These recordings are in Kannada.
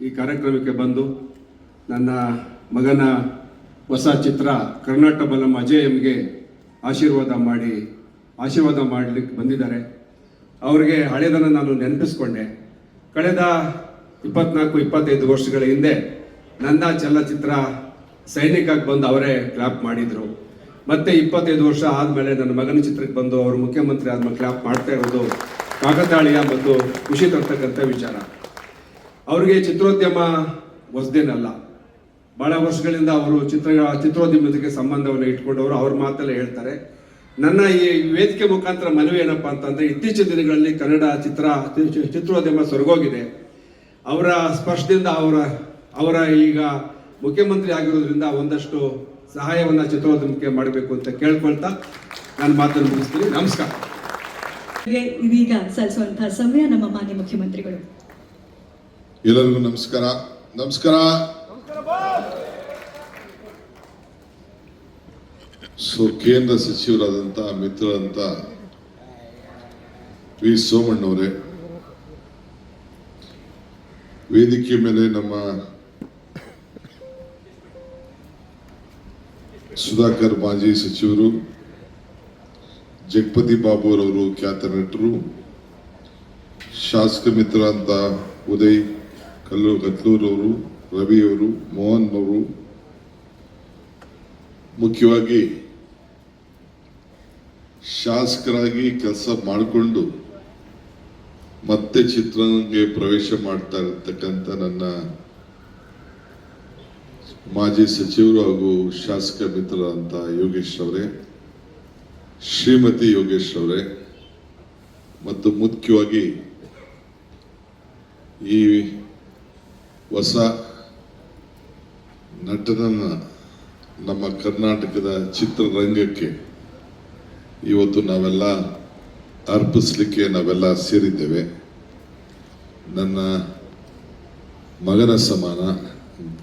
ಈ ಕಾರ್ಯಕ್ರಮಕ್ಕೆ ಬಂದು ನನ್ನ ಮಗನ ಹೊಸ ಚಿತ್ರ ಕರ್ನಾಟಕ ಬಲಂ ಅಜಯ್ ಎಂಗೆ ಆಶೀರ್ವಾದ ಮಾಡಲಿಕ್ಕೆ ಬಂದಿದ್ದಾರೆ. ಅವರಿಗೆ ಹಳೆಯದನ್ನು ನಾನು ನೆನಪಿಸ್ಕೊಂಡೆ. ಕಳೆದ 24-25 ವರ್ಷಗಳ ಹಿಂದೆ ನನ್ನ ಚಲನಚಿತ್ರ ಸೈನಿಕಕ್ಕೆ ಬಂದು ಅವರೇ ಕ್ಲಾಪ್ ಮಾಡಿದರು. ಮತ್ತೆ 25 ವರ್ಷ ಆದಮೇಲೆ ನನ್ನ ಮಗನ ಚಿತ್ರಕ್ಕೆ ಬಂದು ಅವರು ಮುಖ್ಯಮಂತ್ರಿ ಆದ್ಮೇಲೆ ಕ್ಲಾಪ್ ಮಾಡ್ತಾ ಇರೋದು ಕಾಕತಾಳೀಯ ಮತ್ತು ಖುಷಿ ತರ್ತಕ್ಕಂಥ ವಿಚಾರ. ಅವರಿಗೆ ಚಿತ್ರೋದ್ಯಮ ಹೊಸದೇನಲ್ಲ. ಬಹಳ ವರ್ಷಗಳಿಂದ ಅವರು ಚಿತ್ರೋದ್ಯಮದಕ್ಕೆ ಸಂಬಂಧವನ್ನು ಇಟ್ಕೊಂಡವರು ಅವ್ರ ಮಾತಲ್ಲೇ ಹೇಳ್ತಾರೆ. ನನ್ನ ಈ ವೇದಿಕೆ ಮುಖಾಂತರ ಮನವಿ ಏನಪ್ಪಾ ಅಂತಂದ್ರೆ, ಇತ್ತೀಚಿನ ದಿನಗಳಲ್ಲಿ ಕನ್ನಡ ಚಿತ್ರೋದ್ಯಮ ಸೊರಗೋಗಿದೆ. ಅವರ ಸ್ಪರ್ಶದಿಂದ ಅವರ ಈಗ ಮುಖ್ಯಮಂತ್ರಿ ಆಗಿರೋದ್ರಿಂದ ಒಂದಷ್ಟು ಸಹಾಯವನ್ನ ಚಿತ್ರೋದ್ಯಮಕ್ಕೆ ಮಾಡಬೇಕು ಅಂತ ಕೇಳ್ಕೊಳ್ತಾ ನಾನು ಮಾತನ್ನು ಮುಗಿಸ್ತೀನಿ. ನಮಸ್ಕಾರ. ಇದೀಗ ಸಲ್ಲಿಸುವಂತಹ ಸಮಯ ನಮ್ಮ ಮಾನ್ಯ ಮುಖ್ಯಮಂತ್ರಿಗಳು. ಎಲ್ಲರಿಗೂ ನಮಸ್ಕಾರ. ಕೇಂದ್ರ ಸಚಿವರಾದಂಥ ಮಿತ್ರರಂತ ವಿ ಸೋಮಣ್ಣವರೇ, ವೇದಿಕೆ ಮೇಲೆ ನಮ್ಮ ಸುಧಾಕರ್ ಮಾಜಿ ಸಚಿವರು, ಜಗಪತಿ ಬಾಬುರವರು ಖ್ಯಾತ ನಟರು, ಶಾಸಕ ಮಿತ್ರ ಅಂತ ಉದಯ್ ಕತ್ಲೂರವರು, ರವಿಯವರು, ಮೋಹನ್ ಅವರು, ಮುಖ್ಯವಾಗಿ ಶಾಸಕರಾಗಿ ಕೆಲಸ ಮಾಡಿಕೊಂಡು ಮತ್ತೆ ಚಿತ್ರರಂಗಕ್ಕೆ ಪ್ರವೇಶ ಮಾಡ್ತಾ ಇರತಕ್ಕಂಥ ನನ್ನ ಮಾಜಿ ಸಚಿವರು ಹಾಗೂ ಶಾಸಕ ಮಿತ್ರರಂತ ಯೋಗೇಶ್ ಅವರೇ, ಶ್ರೀಮತಿ ಯೋಗೇಶ್ ಅವರೇ, ಮತ್ತು ಮುಖ್ಯವಾಗಿ ಈ ಹೊಸ ನಟನನ್ನ ನಮ್ಮ ಕರ್ನಾಟಕದ ಚಿತ್ರರಂಗಕ್ಕೆ ಇವತ್ತು ನಾವೆಲ್ಲ ಅರ್ಪಿಸ್ಲಿಕ್ಕೆ ನಾವೆಲ್ಲ ಸೇರಿದ್ದೇವೆ. ನನ್ನ ಮಗನ ಸಮಾನ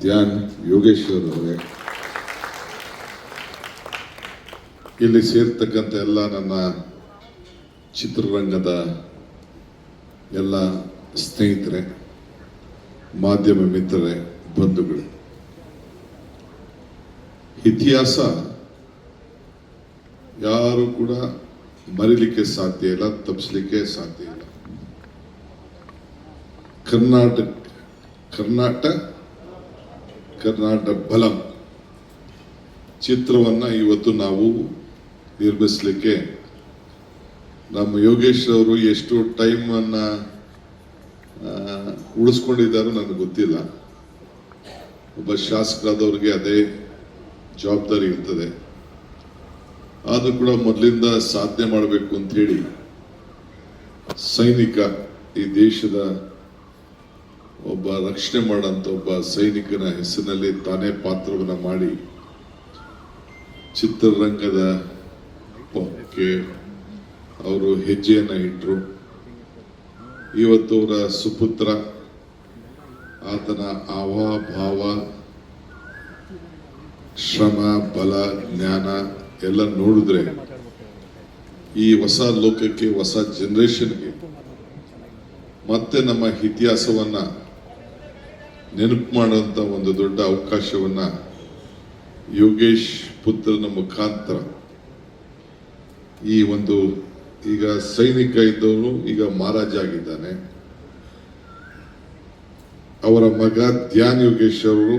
ಧ್ಯಾನ್ ಯೋಗೇಶ್ವರ್ ಅವರೇ, ಇಲ್ಲಿ ಸೇರ್ತಕ್ಕಂಥ ಎಲ್ಲ ನನ್ನ ಚಿತ್ರರಂಗದ ಎಲ್ಲ ಸ್ನೇಹಿತರೆ, ಮಾಧ್ಯಮ ಮಿತ್ರರೇ, ಬಂಧುಗಳೇ, ಇತಿಹಾಸ ಯಾರು ಕೂಡ ಮರಿಲಿಕ್ಕೆ ಸಾಧ್ಯ ಇಲ್ಲ, ತಪ್ಪಿಸ್ಲಿಕ್ಕೆ ಸಾಧ್ಯ ಇಲ್ಲ. ಕರ್ನಾಟಕ ಬಲಂ ಚಿತ್ರವನ್ನ ಇವತ್ತು ನಾವು ನಿರ್ಮಿಸಲಿಕ್ಕೆ ನಮ್ಮ ಯೋಗೇಶ್ ಅವರು ಎಷ್ಟು ಟೈಮ್ ಅನ್ನ ಉಳಿಸ್ಕೊಂಡಿದ್ದಾರೋ ನನಗೆ ಗೊತ್ತಿಲ್ಲ. ಒಬ್ಬ ಶಾಸಕರಾದವ್ರಿಗೆ ಅದೇ ಜವಾಬ್ದಾರಿ ಇರ್ತದೆ. ಆದ್ರೂ ಕೂಡ ಮೊದಲಿಂದ ಸಾಧನೆ ಮಾಡಬೇಕು ಅಂತ ಹೇಳಿ ಸೈನಿಕ, ಈ ದೇಶದ ಒಬ್ಬ ರಕ್ಷಣೆ ಮಾಡಂತ ಒಬ್ಬ ಸೈನಿಕನ ಹೆಸರಿನಲ್ಲಿ ತಾನೇ ಪಾತ್ರವನ್ನ ಮಾಡಿ ಚಿತ್ರರಂಗದ ಅವರು ಹೆಜ್ಜೆಯನ್ನ ಇಟ್ಟರು. ಇವತ್ತು ಅವರ ಸುಪುತ್ರ, ಆತನ ಭಾವ, ಶ್ರಮ, ಬಲ, ಜ್ಞಾನ ಎಲ್ಲ ನೋಡಿದ್ರೆ ಈ ಹೊಸ ಲೋಕಕ್ಕೆ, ಹೊಸ ಜನರೇಷನ್ಗೆ ಮತ್ತೆ ನಮ್ಮ ಇತಿಹಾಸವನ್ನ ನೆನಪು ಮಾಡುವಂತ ಒಂದು ದೊಡ್ಡ ಅವಕಾಶವನ್ನ ಯೋಗೇಶ್ ಪುತ್ರನ ಮುಖಾಂತರ ಈ ಒಂದು, ಈಗ ಸೈನಿಕ ಇದ್ದವನು ಈಗ ಮಹಾರಾಜ ಆಗಿದ್ದಾನೆ. ಅವರ ಮಗ ಧ್ಯಾನ್ ಯೋಗೇಶ್ ಅವರು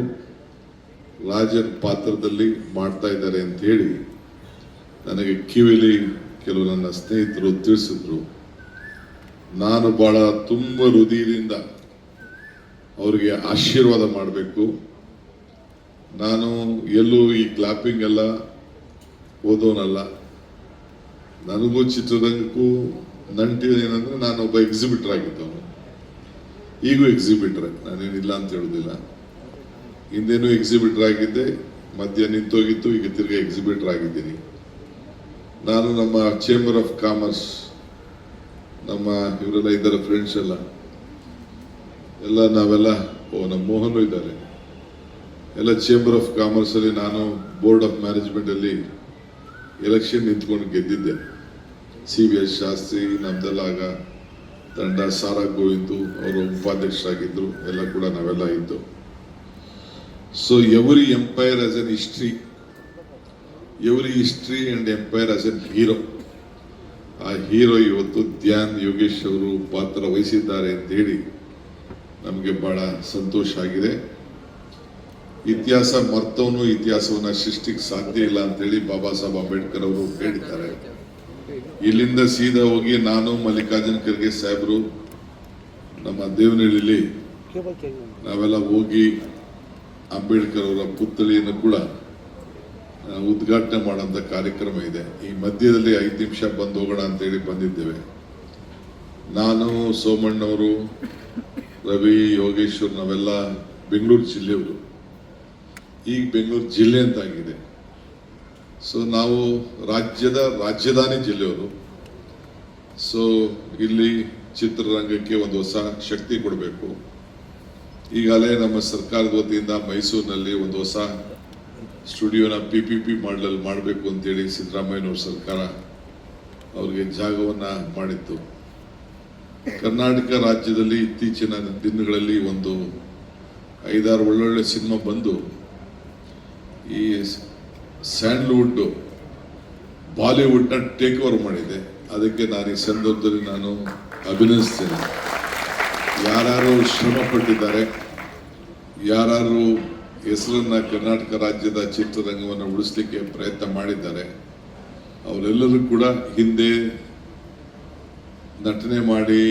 ರಾಜನ್ ಪಾತ್ರದಲ್ಲಿ ಮಾಡ್ತಾ ಇದ್ದಾರೆ ಅಂತ ಹೇಳಿ ನನಗೆ ಕಿವಿಲಿ ಕೆಲವು ನನ್ನ ಸ್ನೇಹಿತರು ತಿಳಿಸಿದ್ರು. ನಾನು ಬಹಳ ತುಂಬ ಹೃದಯದಿಂದ ಅವರಿಗೆ ಆಶೀರ್ವಾದ ಮಾಡಬೇಕು. ನಾನು ಎಲ್ಲೂ ಈ ಕ್ಲಾಪಿಂಗ್ ಎಲ್ಲ ಓದೋನಲ್ಲ. ನನಗೂ ಚಿತ್ರರಂಗಕ್ಕೂ ನಂಟಿದೆ ಏನಂದ್ರೆ, ನಾನೊಬ್ಬ ಎಕ್ಸಿಬಿಟರ್ ಆಗಿದ್ದವನು, ಈಗೂ ಎಕ್ಸಿಬಿಟ್ರೆ, ನಾನೇನಿಲ್ಲ ಅಂತ ಹೇಳೋದಿಲ್ಲ. ಹಿಂದೇನೂ ಎಕ್ಸಿಬಿಟರ್ ಆಗಿದ್ದೆ, ಮಧ್ಯ ನಿಂತೋಗಿತ್ತು, ಈಗ ತಿರ್ಗಿ ಎಕ್ಸಿಬಿಟರ್ ಆಗಿದ್ದೀನಿ. ನಾನು ನಮ್ಮ ಚೇಂಬರ್ ಆಫ್ ಕಾಮರ್ಸ್, ನಮ್ಮ ಇವರೆಲ್ಲ ಇದ್ದಾರೆ ಫ್ರೆಂಡ್ಸ್ ಎಲ್ಲ ನಾವೆಲ್ಲ, ನಮ್ಮ ಮೋಹನ್ ಇದ್ದಾರೆ, ಎಲ್ಲ ಚೇಂಬರ್ ಆಫ್ ಕಾಮರ್ಸ್ ಅಲ್ಲಿ ನಾನು ಬೋರ್ಡ್ ಆಫ್ ಮ್ಯಾನೇಜ್ಮೆಂಟ್ ಅಲ್ಲಿ ಎಲೆಕ್ಷನ್ ನಿಂತ್ಕೊಂಡು ಗೆದ್ದಿದ್ದೆ. CVS ಶಾಸ್ತ್ರಿ ನಮ್ದೆಲ್ಲ ಆಗ ತಂಡ ಸಾರಾ ಗೋವಿಂದು ಅವರು ಉಪಾಧ್ಯಕ್ಷರಾಗಿದ್ದರು, ಎಲ್ಲ ಕೂಡ ನಾವೆಲ್ಲ ಇದ್ದು. So every empire as N history, every history and empire as N hero. ಆ ಹೀರೋ ಇವತ್ತು ಧ್ಯಾನ್ ಯೋಗೇಶ್ ಅವರು ಪಾತ್ರ ವಹಿಸಿದ್ದಾರೆ ಅಂತ ಹೇಳಿ ನಮಗೆ ಬಹಳ ಸಂತೋಷ ಆಗಿದೆ. ಇತಿಹಾಸ ಮರ್ತವನು ಇತಿಹಾಸವನ್ನ ಸೃಷ್ಟಿಗೆ ಸಾಧ್ಯ ಇಲ್ಲ ಅಂತೇಳಿ ಬಾಬಾ ಸಾಹೇಬ್ ಅಂಬೇಡ್ಕರ್ ಅವರು ಹೇಳಿದ್ದಾರೆ. ಇಲ್ಲಿಂದ ಸೀದಾ ಹೋಗಿ ನಾನು ಮಲ್ಲಿಕಾರ್ಜುನ ಖರ್ಗೆ ಸಾಹೇಬರು ನಮ್ಮ ದೇವನಹಳ್ಳಿಲಿ ನಾವೆಲ್ಲ ಹೋಗಿ ಅಂಬೇಡ್ಕರ್ ಅವರ ಪುತ್ಥಳಿಯನ್ನು ಕೂಡ ಉದ್ಘಾಟನೆ ಮಾಡುವಂತ ಕಾರ್ಯಕ್ರಮ ಇದೆ. ಈ ಮಧ್ಯದಲ್ಲಿ 5 ನಿಮಿಷ ಬಂದು ಹೋಗೋಣ ಅಂತೇಳಿ ಬಂದಿದ್ದೇವೆ. ನಾನು, ಸೋಮಣ್ಣವರು, ರವಿ, ಯೋಗೇಶ್ವರ್ ನಾವೆಲ್ಲ ಬೆಂಗಳೂರು ಜಿಲ್ಲೆಯವರು. ಈಗ ಬೆಂಗಳೂರು ಜಿಲ್ಲೆ ಅಂತಾಗಿದೆ. ಸೊ ನಾವು ರಾಜಧಾನಿ ಜಿಲ್ಲೆಯವರು. ಸೊ ಇಲ್ಲಿ ಚಿತ್ರರಂಗಕ್ಕೆ ಒಂದು ಹೊಸ ಶಕ್ತಿ ಕೊಡಬೇಕು. ಈಗಾಗಲೇ ನಮ್ಮ ಸರ್ಕಾರದ ವತಿಯಿಂದ ಮೈಸೂರಿನಲ್ಲಿ ಒಂದು ಹೊಸ ಸ್ಟುಡಿಯೋನ PPP ಮಾಡಲ್ ಮಾಡಬೇಕು ಅಂತೇಳಿ ಸಿದ್ದರಾಮಯ್ಯನವ್ರ ಸರ್ಕಾರ ಅವ್ರಿಗೆ ಜಾಗವನ್ನ ಮಾಡಿತ್ತು. ಕರ್ನಾಟಕ ರಾಜ್ಯದಲ್ಲಿ ಇತ್ತೀಚಿನ ದಿನಗಳಲ್ಲಿ ಒಂದು 5-6 ಒಳ್ಳೊಳ್ಳೆ ಸಿನಿಮಾ ಬಂದು ಈ ಸ್ಯಾಂಡಲ್ವುಡ್ ಬಾಲಿವುಡ್ನ ಟೇಕ್ ಓವರ್ ಮಾಡಿದೆ. ಅದಕ್ಕೆ ನಾನು ಈ ಸಂದರ್ಭದಲ್ಲಿ ನಾನು ಅಭಿನಂದಿಸ್ತೇನೆ. ಯಾರು ಶ್ರಮ ಪಟ್ಟಿದ್ದಾರೆ, ಯಾರು ಹೆಸರನ್ನ ಕರ್ನಾಟಕ ರಾಜ್ಯದ ಚಿತ್ರರಂಗವನ್ನು ಉಳಿಸ್ಲಿಕ್ಕೆ ಪ್ರಯತ್ನ ಮಾಡಿದ್ದಾರೆ, ಅವರೆಲ್ಲರೂ ಕೂಡ ಹಿಂದೆ ನಟನೆ ಮಾಡಿ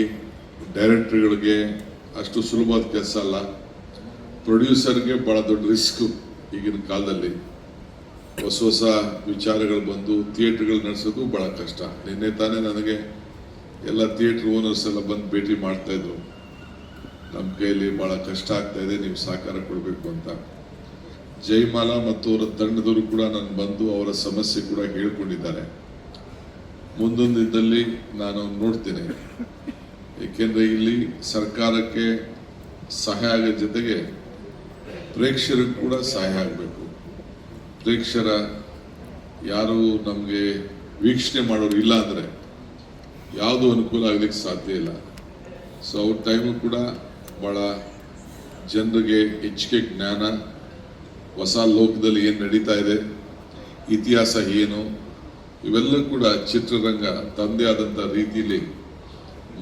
ಡೈರೆಕ್ಟರ್ಗಳಿಗೆ ಅಷ್ಟು ಸುಲಭವಾದ ಕೆಲಸ ಅಲ್ಲ. ಪ್ರೊಡ್ಯೂಸರ್ಗೆ ಬಹಳ ದೊಡ್ಡ ರಿಸ್ಕ್. ಈಗಿನ ಕಾಲದಲ್ಲಿ ಹೊಸ ವಿಚಾರಗಳು ಬಂದು ಥಿಯೇಟರ್ಗಳು ನಡೆಸೋದು ಬಹಳ ಕಷ್ಟ. ನಿನ್ನೆ ತಾನೇ ನನಗೆ ಎಲ್ಲ ಥಿಯೇಟರ್ ಓನರ್ಸ್ ಎಲ್ಲ ಬಂದು ಭೇಟಿ ಮಾಡ್ತಾ ಇದ್ರು. ನಮ್ಮ ಕೈಯಲ್ಲಿ ಬಹಳ ಕಷ್ಟ ಆಗ್ತಾ ಇದೆ, ನೀವು ಸಹಕಾರ ಕೊಡಬೇಕು ಅಂತ. ಜಯಮಾಲಾ ಮತ್ತು ಅವರ ತಂಡದವರು ಕೂಡ ನಾನು ಬಂದು ಅವರ ಸಮಸ್ಯೆ ಕೂಡ ಹೇಳ್ಕೊಂಡಿದ್ದಾರೆ. ಮುಂದೊಂದು ದಿನದಲ್ಲಿ ನಾನು ನೋಡ್ತೇನೆ. ಏಕೆಂದ್ರೆ ಇಲ್ಲಿ ಸರ್ಕಾರಕ್ಕೆ ಸಹಾಯ ಆಗೋ ಜೊತೆಗೆ ಪ್ರೇಕ್ಷಕರಿಗೆ ಕೂಡ ಸಹಾಯ ಆಗಬೇಕು. ಪ್ರೇಕ್ಷರ ಯಾರು ನಮಗೆ ವೀಕ್ಷಣೆ ಮಾಡೋರು ಇಲ್ಲ ಅಂದರೆ ಯಾವುದೂ ಅನುಕೂಲ ಆಗಲಿಕ್ಕೆ ಸಾಧ್ಯ ಇಲ್ಲ. ಸೊ ಅವ್ರ ಟೈಮು ಕೂಡ ಭಾಳ ಜನರಿಗೆ ಹೆಚ್ಚಿಗೆ ಜ್ಞಾನ, ಹೊಸ ಲೋಕದಲ್ಲಿ ಏನು ನಡೀತಾ ಇದೆ, ಇತಿಹಾಸ ಏನು, ಇವೆಲ್ಲ ಕೂಡ ಚಿತ್ರರಂಗ ತಂದೆ ಆದಂಥ ರೀತಿಯಲ್ಲಿ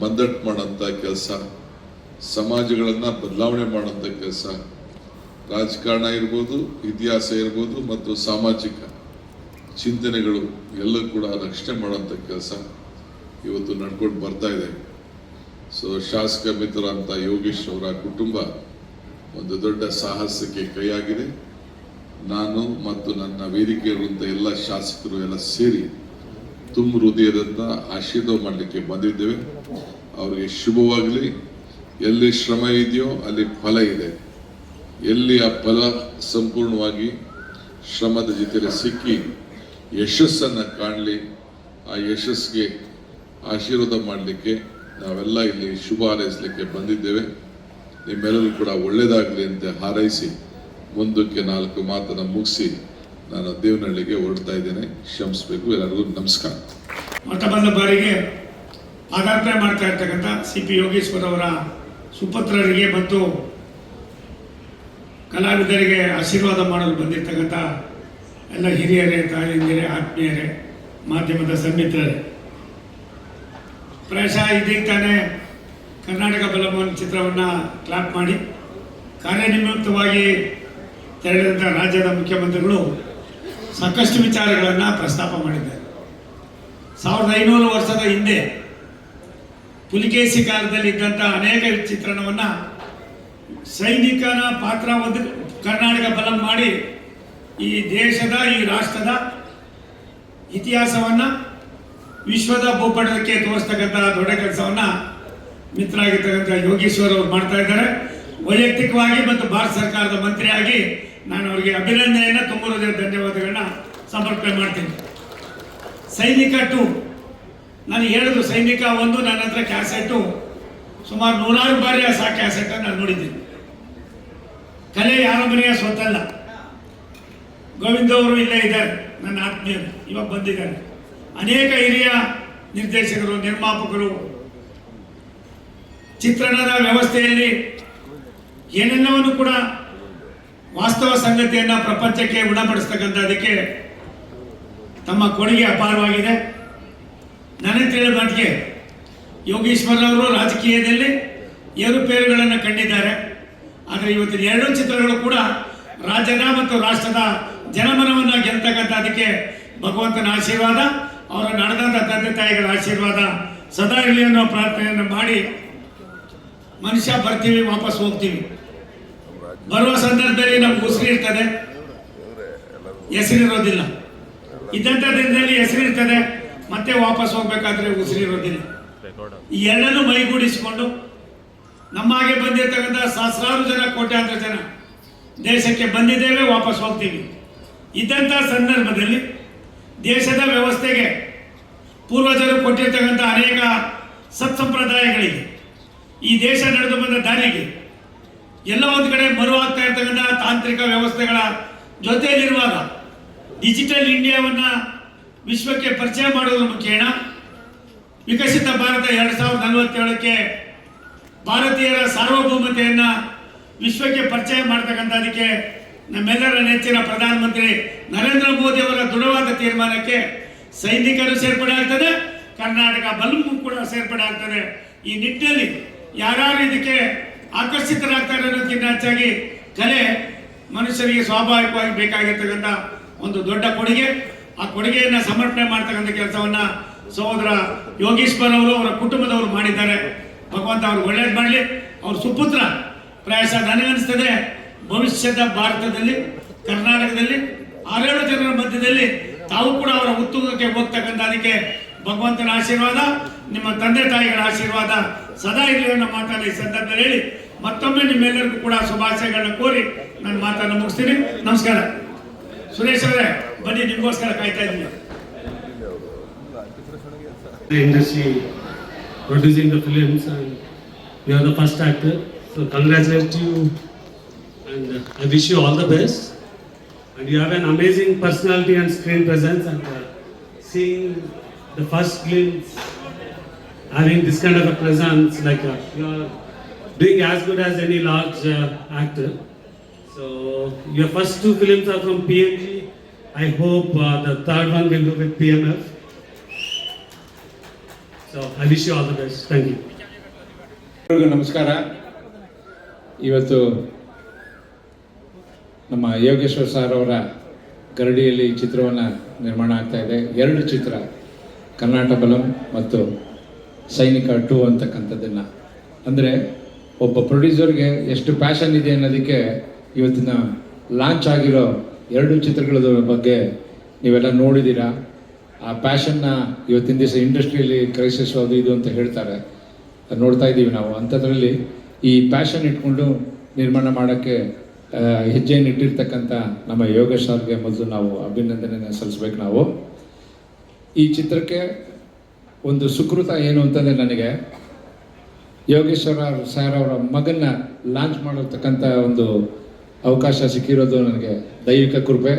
ಮಂದಟ್ಟು ಮಾಡೋಂಥ ಕೆಲಸ, ಸಮಾಜಗಳನ್ನು ಬದಲಾವಣೆ ಮಾಡೋಂಥ ಕೆಲಸ, ರಾಜಕಾರಣ ಇರ್ಬೋದು, ಇತಿಹಾಸ ಇರ್ಬೋದು ಮತ್ತು ಸಾಮಾಜಿಕ ಚಿಂತನೆಗಳು ಎಲ್ಲ ಕೂಡ ರಕ್ಷಣೆ ಮಾಡುವಂಥ ಕೆಲಸ ಇವತ್ತು ನಡ್ಕೊಂಡು ಬರ್ತಾ ಇದೆ. ಸೊ ಶಾಸಕ ಮಿತ್ರರಂತ ಯೋಗೇಶ್ ಅವರ ಕುಟುಂಬ ಒಂದು ದೊಡ್ಡ ಸಾಹಸಕ್ಕೆ ಕೈಯಾಗಿದೆ. ನಾನು ಮತ್ತು ನನ್ನ ವೇದಿಕೆ ಇರುವಂಥ ಎಲ್ಲ ಶಾಸಕರು ಎಲ್ಲ ಸೇರಿ ತುಂಬ ಹೃದಯದಿಂದ ಆಶೀರ್ವಾದ ಮಾಡಲಿಕ್ಕೆ ಬಂದಿದ್ದೇವೆ. ಅವರಿಗೆ ಶುಭವಾಗಲಿ. ಎಲ್ಲಿ ಶ್ರಮ ಇದೆಯೋ ಅಲ್ಲಿ ಫಲ ಇದೆ. ಎಲ್ಲಿ ಆ ಫಲ ಸಂಪೂರ್ಣವಾಗಿ ಶ್ರಮದ ಜೊತೆಲಿ ಸಿಕ್ಕಿ ಯಶಸ್ಸನ್ನು ಕಾಣಲಿ. ಆ ಯಶಸ್ಸಿಗೆ ಆಶೀರ್ವಾದ ಮಾಡಲಿಕ್ಕೆ ನಾವೆಲ್ಲ ಇಲ್ಲಿ ಶುಭ ಹಾರೈಸಲಿಕ್ಕೆ ಬಂದಿದ್ದೇವೆ. ನಿಮ್ಮೆಲ್ಲರೂ ಕೂಡ ಒಳ್ಳೆಯದಾಗಲಿ ಅಂತ ಹಾರೈಸಿ ಮುಂದಕ್ಕೆ 4 ಮಾತನ್ನು ಮುಗಿಸಿ ನಾನು ದೇವನಹಳ್ಳಿಗೆ ಹೊರಡ್ತಾ ಇದ್ದೇನೆ. ಕ್ಷಮಿಸಬೇಕು. ಎಲ್ಲರಿಗೂ ನಮಸ್ಕಾರ. ಮೊಟ್ಟ ಬಾರಿಗೆ ಪಾದಾರ್ಪಣೆ ಮಾಡ್ತಾ ಇರ್ತಕ್ಕಂಥ CP ಯೋಗೇಶ್ವರ್ ಅವರ ಸುಪುತ್ರರಿಗೆ ಮತ್ತು ಕಲಾವಿದರಿಗೆ ಆಶೀರ್ವಾದ ಮಾಡಲು ಬಂದಿರತಕ್ಕಂಥ ಎಲ್ಲ ಹಿರಿಯರೇ, ತಾಯಂದಿರೇ, ಆತ್ಮೀಯರೇ, ಮಾಧ್ಯಮದ ಸನ್ಮಿತ್ರರೇ, ಪ್ರಾಯಶಃ ಇದೀಗ ತಾನೇ ಕರ್ನಾಟಕ ಬಲಮೋಹನ್ ಚಿತ್ರವನ್ನು ಕ್ಲಾಪ್ ಮಾಡಿ ಕಾರ್ಯನಿಮಿತ್ತವಾಗಿ ತೆರಳಿದಂಥ ರಾಜ್ಯದ ಮುಖ್ಯಮಂತ್ರಿಗಳು ಸಾಕಷ್ಟು ವಿಚಾರಗಳನ್ನು ಪ್ರಸ್ತಾಪ ಮಾಡಿದ್ದಾರೆ. 1500 ವರ್ಷದ ಹಿಂದೆ ಪುಲಿಕೇಶಿ ಕಾಲದಲ್ಲಿ ಇದ್ದಂಥ ಅನೇಕ ಚಿತ್ರಣವನ್ನು ಸೈನಿಕನ ಪಾತ್ರ ಒಂದು ಕರ್ನಾಟಕ ಬಲಂ ಮಾಡಿ ಈ ದೇಶದ, ಈ ರಾಷ್ಟ್ರದ ಇತಿಹಾಸವನ್ನು ವಿಶ್ವದ ಭೂಪಟಲಕ್ಕೆ ತೋರಿಸ್ತಕ್ಕಂಥ ದೊಡ್ಡ ಕೆಲಸವನ್ನು ಮಿತ್ರರಾಗಿರ್ತಕ್ಕಂಥ ಯೋಗೇಶ್ವರ್ ಅವರು ಮಾಡ್ತಾ ಇದ್ದಾರೆ. ವೈಯಕ್ತಿಕವಾಗಿ ಮತ್ತು ಭಾರತ ಸರ್ಕಾರದ ಮಂತ್ರಿಯಾಗಿ ನಾನು ಅವರಿಗೆ ಅಭಿನಂದನೆಯನ್ನು, ತುಂಬ ಹೃದಯದ ಧನ್ಯವಾದಗಳನ್ನ ಸಮರ್ಪಣೆ ಮಾಡ್ತೀನಿ. ಸೈನಿಕ 2 ನಾನು ಹೇಳಿದ್ರು, ಸೈನಿಕ 1 ನನ್ನ ಹತ್ರ ಕ್ಯಾಸೆಟ್ಟು ಸುಮಾರು 100 ಬಾರಿ ಆ ಕ್ಯಾಸೆಟನ್ನು ನಾನು ನೋಡಿದ್ದೀನಿ. ಕಲೆ ಯಾರ ಮನೆಯ ಸ್ವತ್ತಲ್ಲ. ಗೋವಿಂದ ಅವರು ಇಲ್ಲೇ ಇದ್ದಾರೆ, ನನ್ನ ಆತ್ಮೀಯರು, ಇವಾಗ ಬಂದಿದ್ದಾರೆ. ಅನೇಕ ಹಿರಿಯ ನಿರ್ದೇಶಕರು, ನಿರ್ಮಾಪಕರು ಚಿತ್ರಣದ ವ್ಯವಸ್ಥೆಯಲ್ಲಿ ಏನೆಲ್ಲವನ್ನು ಕೂಡ ವಾಸ್ತವ ಸಂಗತಿಯನ್ನು ಪ್ರಪಂಚಕ್ಕೆ ಉಣಪಡಿಸ್ತಕ್ಕಂಥದಕ್ಕೆ ತಮ್ಮ ಕೊಡುಗೆ ಅಪಾರವಾಗಿದೆ. ನನಗೆ ತಿಳಿದ ಮಟ್ಟಿಗೆ ಯೋಗೀಶ್ವರ್ ಅವರು ರಾಜಕೀಯದಲ್ಲಿ ಏರುಪೇರುಗಳನ್ನು ಕಂಡಿದ್ದಾರೆ. ಆದರೆ ಇವತ್ತಿನ ಎರಡೂ ಚಿತ್ರಗಳು ಕೂಡ ರಾಜ್ಯದ ಮತ್ತು ರಾಷ್ಟ್ರದ ಜನಮನವನ್ನು ಗೆಲ್ತಕ್ಕಂಥದಕ್ಕೆ ಭಗವಂತನ ಆಶೀರ್ವಾದ, ಅವರ ನಡೆದಂಥ ತಂದೆ ತಾಯಿಗಳ ಆಶೀರ್ವಾದ ಸದಾ ಇರಲಿ ಅನ್ನೋ ಪ್ರಾರ್ಥನೆಯನ್ನು ಮಾಡಿ ಮನುಷ್ಯ ಬರ್ತೀವಿ, ವಾಪಸ್ ಹೋಗ್ತೀವಿ. ಬರುವ ಸಂದರ್ಭದಲ್ಲಿ ನಮ್ಗೆ ಉಸಿರಿರ್ತದೆ, ಹೆಸರಿರೋದಿಲ್ಲ. ಇದ್ದಂಥ ದಿನದಲ್ಲಿ ಹೆಸರಿರ್ತದೆ, ಮತ್ತೆ ವಾಪಸ್ ಹೋಗ್ಬೇಕಾದ್ರೆ ಉಸಿರಿರೋದಿಲ್ಲ. ಈ ಎರಡನ್ನೂ ಮೈಗೂಡಿಸಿಕೊಂಡು ನಮ್ಮ ಹಾಗೆ ಬಂದಿರತಕ್ಕಂಥ ಸಹಸ್ರಾರು ಜನ, ಕೋಟ್ಯಾಂತರ ಜನ ದೇಶಕ್ಕೆ ಬಂದಿದ್ದೇವೆ, ವಾಪಸ್ ಹೋಗ್ತೀವಿ. ಇದ್ದಂಥ ಸಂದರ್ಭದಲ್ಲಿ ದೇಶದ ವ್ಯವಸ್ಥೆಗೆ ಪೂರ್ವಜರು ಕೊಟ್ಟಿರ್ತಕ್ಕಂಥ ಅನೇಕ ಸತ್ಸಂಪ್ರದಾಯಗಳಿಗೆ, ಈ ದೇಶ ನಡೆದು ಬಂದ ದಾರಿಗೆ ಎಲ್ಲ ಒಂದು ಕಡೆ ಮರುವಾಗ್ತಾ ಇರ್ತಕ್ಕಂಥ ತಾಂತ್ರಿಕ ವ್ಯವಸ್ಥೆಗಳ ಜೊತೆಯಲ್ಲಿರುವಾಗ ಡಿಜಿಟಲ್ ಇಂಡಿಯಾವನ್ನು ವಿಶ್ವಕ್ಕೆ ಪರಿಚಯ ಮಾಡುವುದರ ಮುಖೇನ ವಿಕಸಿತ ಭಾರತ 2047ಕ್ಕೆ ಭಾರತೀಯರ ಸಾರ್ವಭೌಮತೆಯನ್ನು ವಿಶ್ವಕ್ಕೆ ಪರಿಚಯ ಮಾಡ್ತಕ್ಕಂಥದಕ್ಕೆ ನಮ್ಮೆಲ್ಲರ ನೆಚ್ಚಿನ ಪ್ರಧಾನಮಂತ್ರಿ ನರೇಂದ್ರ ಮೋದಿ ಅವರ ದೃಢವಾದ ತೀರ್ಮಾನಕ್ಕೆ ಸೈನಿಕರು ಸೇರ್ಪಡೆ ಆಗ್ತದೆ, ಕರ್ನಾಟಕ ಬಲವು ಕೂಡ ಸೇರ್ಪಡೆ ಆಗ್ತದೆ. ಈ ನಿಟ್ಟಿನಲ್ಲಿ ಯಾರ್ಯಾರು ಇದಕ್ಕೆ ಆಕರ್ಷಿತರಾಗ್ತಾರೆ ಅನ್ನೋದಕ್ಕಿಂತ ಹೆಚ್ಚಾಗಿ ಕಲೆ ಮನುಷ್ಯರಿಗೆ ಸ್ವಾಭಾವಿಕವಾಗಿ ಬೇಕಾಗಿರ್ತಕ್ಕಂಥ ಒಂದು ದೊಡ್ಡ ಕೊಡುಗೆ. ಆ ಕೊಡುಗೆಯನ್ನು ಸಮರ್ಪಣೆ ಮಾಡ್ತಕ್ಕಂಥ ಕೆಲಸವನ್ನು ಸಹೋದರ ಯೋಗೀಶ್ವರ್ ಅವರು, ಅವರ ಕುಟುಂಬದವರು ಮಾಡಿದ್ದಾರೆ. ಭಗವಂತ ಅವ್ರಿಗೆ ಒಳ್ಳೇದು ಮಾಡಲಿ. ಅವ್ರ ಸುಪುತ್ರ ಪ್ರಾಯಶಃ ನನಗನ್ನಿಸ್ತದೆ ಭವಿಷ್ಯದ ಭಾರತದಲ್ಲಿ, ಕರ್ನಾಟಕದಲ್ಲಿ 6-7 ಜನರ ಮಧ್ಯದಲ್ಲಿ ತಾವು ಕೂಡ ಅವರ ಉತ್ತುಂಗಕ್ಕೆ ಹೋಗ್ತಕ್ಕಂಥದಕ್ಕೆ ಭಗವಂತನ ಆಶೀರ್ವಾದ, ನಿಮ್ಮ ತಂದೆ ತಾಯಿಗಳ ಆಶೀರ್ವಾದ ಸದಾ ಇರಲಿ ಅನ್ನೋ ಮಾತನ್ನು ಈ ಸಂದರ್ಭದಲ್ಲಿ ಹೇಳಿ ಮತ್ತೊಮ್ಮೆ ನಿಮ್ಮೆಲ್ಲರಿಗೂ ಕೂಡ ಶುಭಾಶಯಗಳನ್ನ ಕೋರಿ ನನ್ನ ಮಾತನ್ನು ಮುಗಿಸ್ತೀನಿ. ನಮಸ್ಕಾರ. ಸುರೇಶ್ ಅವರೇ ಬನ್ನಿ, ನಿಮಗೋಸ್ಕರ ಕಾಯ್ತಾ ಇದ್ದೀನಿ. The industry producing the films, and you are the first actor, so congratulate you and I wish you all the best. And you have an amazing personality and screen presence, and seeing the first glimpse, having this kind of a presence, like you are doing as good as any large actor. So your first 2 films are from PMG. I hope the third one will do with PMF. So I wish you all the best. Thank you. ಎಲ್ರಿಗೂ ನಮಸ್ಕಾರ. ಇವತ್ತು ನಮ್ಮ ಯೋಗೇಶ್ವರ್ ಸರ್ ಅವರ ಗರಡಿಯಲ್ಲಿ ಈ ಚಿತ್ರವನ್ನು ನಿರ್ಮಾಣ ಆಗ್ತಾ ಇದೆ. 2 ಚಿತ್ರ, ಕರ್ನಾಟಕ ಬಲಂ ಮತ್ತು ಸೈನಿಕ 2 ಅಂತಕ್ಕಂಥದ್ದನ್ನು. ಅಂದರೆ ಒಬ್ಬ ಪ್ರೊಡ್ಯೂಸರ್ಗೆ ಎಷ್ಟು ಪ್ಯಾಷನ್ ಇದೆ ಅನ್ನೋದಕ್ಕೆ ಇವತ್ತಿನ ಲಾಂಚ್ ಆಗಿರೋ 2 ಚಿತ್ರಗಳ ಬಗ್ಗೆ ನೀವೆಲ್ಲ ನೋಡಿದ್ದೀರಾ. ಆ ಪ್ಯಾಷನ್ನ ಇವತ್ತಿನ ದಿವಸ ಇಂಡಸ್ಟ್ರಿಯಲ್ಲಿ ಕ್ರೈಸಿಸ್ ಅದು ಇದು ಅಂತ ಹೇಳ್ತಾರೆ, ಅದು ನೋಡ್ತಾ ಇದ್ದೀವಿ ನಾವು. ಅಂಥದ್ರಲ್ಲಿ ಈ ಪ್ಯಾಷನ್ ಇಟ್ಕೊಂಡು ನಿರ್ಮಾಣ ಮಾಡೋಕ್ಕೆ ಹೆಜ್ಜೆಯನ್ನು ಇಟ್ಟಿರ್ತಕ್ಕಂಥ ನಮ್ಮ ಯೋಗೇಶ್ ಸರ್ಗೆ ಮೊದಲು ನಾವು ಅಭಿನಂದನೆಯನ್ನು ಸಲ್ಲಿಸ್ಬೇಕು. ನಾವು ಈ ಚಿತ್ರಕ್ಕೆ ಒಂದು ಸುಕೃತ ಏನು ಅಂತಂದರೆ, ನನಗೆ ಯೋಗೇಶ್ವರ ಸರ್ ಅವರ ಮಗನ್ನ ಲಾಂಚ್ ಮಾಡಿರ್ತಕ್ಕಂಥ ಒಂದು ಅವಕಾಶ ಸಿಕ್ಕಿರೋದು ನನಗೆ ದೈವಿಕ ಕೃಪೆ.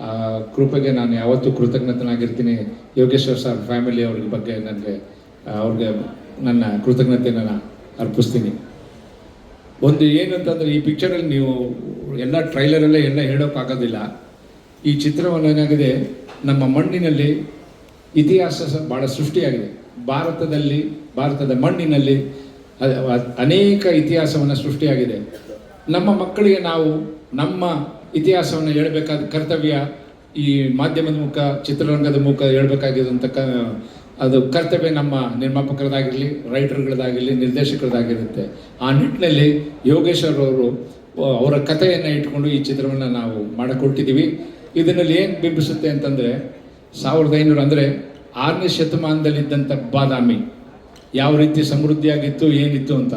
ಆ ಕೃಪೆಗೆ ನಾನು ಯಾವತ್ತೂ ಕೃತಜ್ಞತನಾಗಿರ್ತೀನಿ. ಯೋಗೇಶ್ವರ್ ಸರ್ ಫ್ಯಾಮಿಲಿ ಅವ್ರ ಬಗ್ಗೆ ಅವ್ರಿಗೆ ನನ್ನ ಕೃತಜ್ಞತೆಯನ್ನು ಅರ್ಪಿಸ್ತೀನಿ. ಒಂದು ಏನು ಅಂತಂದರೆ, ಈ ಪಿಕ್ಚರಲ್ಲಿ ನೀವು ಎಲ್ಲ ಟ್ರೈಲರಲ್ಲೇ ಎಲ್ಲ ಹೇಳೋಕ್ಕಾಗೋದಿಲ್ಲ. ಈ ಚಿತ್ರವನ್ನು ಏನಾಗಿದೆ, ನಮ್ಮ ಮಣ್ಣಿನಲ್ಲಿ ಇತಿಹಾಸ ಭಾಳ ಸೃಷ್ಟಿಯಾಗಿದೆ. ಭಾರತದ ಮಣ್ಣಿನಲ್ಲಿ ಅನೇಕ ಇತಿಹಾಸವನ್ನು ಸೃಷ್ಟಿಯಾಗಿದೆ. ನಮ್ಮ ಮಕ್ಕಳಿಗೆ ನಾವು ನಮ್ಮ ಇತಿಹಾಸವನ್ನು ಹೇಳಬೇಕಾದ ಕರ್ತವ್ಯ ಈ ಮಾಧ್ಯಮದ ಮುಖ, ಚಿತ್ರರಂಗದ ಮುಖ ಹೇಳಬೇಕಾಗಿದ್ದಂಥ ಅದು ಕರ್ತವ್ಯ ನಮ್ಮ ನಿರ್ಮಾಪಕರದಾಗಿರಲಿ, ರೈಟರ್ಗಳದಾಗಿರಲಿ, ನಿರ್ದೇಶಕರದಾಗಿರುತ್ತೆ. ಆ ನಿಟ್ಟಿನಲ್ಲಿ ಯೋಗೇಶ್ವರ್ ಅವರು ಅವರ ಕಥೆಯನ್ನು ಇಟ್ಕೊಂಡು ಈ ಚಿತ್ರವನ್ನು ನಾವು ಮಾಡಿಕೊಟ್ಟಿದ್ದೀವಿ. ಇದರಲ್ಲಿ ಏನು ಬಿಂಬಿಸುತ್ತೆ ಅಂತಂದರೆ, 1500 ಅಂದರೆ 6ನೇ ಶತಮಾನದಲ್ಲಿದ್ದಂಥ ಬಾದಾಮಿ ಯಾವ ರೀತಿ ಸಮೃದ್ಧಿಯಾಗಿತ್ತು, ಏನಿತ್ತು ಅಂತ,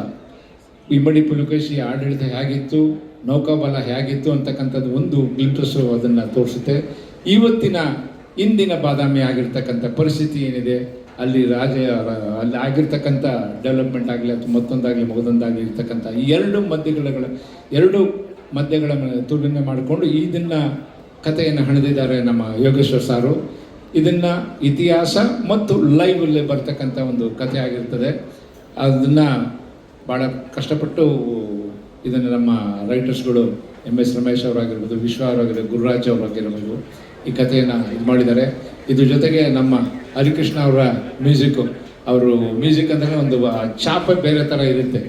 ಇಮ್ಮಡಿ ಪುಲಕೇಶಿ ಆಡಳಿತ ಹೇಗಿತ್ತು, ನೌಕಾಬಲ ಹೇಗಿತ್ತು ಅಂತಕ್ಕಂಥದ್ದು ಒಂದು ಗ್ಲಿಂಪ್ಸು ಅದನ್ನು ತೋರಿಸುತ್ತೆ. ಇಂದಿನ ಬಾದಾಮಿ ಆಗಿರ್ತಕ್ಕಂಥ ಪರಿಸ್ಥಿತಿ ಏನಿದೆ, ಅಲ್ಲಿ ಅಲ್ಲಿ ಆಗಿರ್ತಕ್ಕಂಥ ಡೆವಲಪ್ಮೆಂಟ್ ಆಗಲಿ ಅಥವಾ ಮತ್ತೊಂದಾಗಲಿ ಮಗದೊಂದಾಗಲಿ ಇರ್ತಕ್ಕಂಥ ಈ 2 ಮಧ್ಯಗಳ ತುಲನೆ ಮಾಡಿಕೊಂಡು ಇದನ್ನು ಕಥೆಯನ್ನು ಹಣಿದಿದ್ದಾರೆ ನಮ್ಮ ಯೋಗೇಶ್ವರ್ ಸಾರು. ಇದನ್ನು ಇತಿಹಾಸ ಮತ್ತು ಲೈವಲ್ಲಿ ಬರ್ತಕ್ಕಂಥ ಒಂದು ಕಥೆ ಆಗಿರ್ತದೆ. ಅದನ್ನು ಭಾಳ ಕಷ್ಟಪಟ್ಟು ಇದನ್ನು ನಮ್ಮ ರೈಟರ್ಸ್ಗಳು MS ರಮೇಶ್ ಅವರಾಗಿರ್ಬೋದು, ವಿಶ್ವ ಅವರಾಗಿರ್ಬೋದು, ಗುರುರಾಜ್ ಅವರಾಗಿರ್ಬೋದು ಈ ಕಥೆಯನ್ನು ಇದು ಮಾಡಿದ್ದಾರೆ. ಇದ್ರ ಜೊತೆಗೆ ನಮ್ಮ ಹರಿಕೃಷ್ಣ ಅವರ ಮ್ಯೂಸಿಕ್ಕು, ಅವರು ಮ್ಯೂಸಿಕ್ ಅಂದರೆ ಒಂದು ಚಾಪ ಬೇರೆ ಥರ ಇರುತ್ತೆ.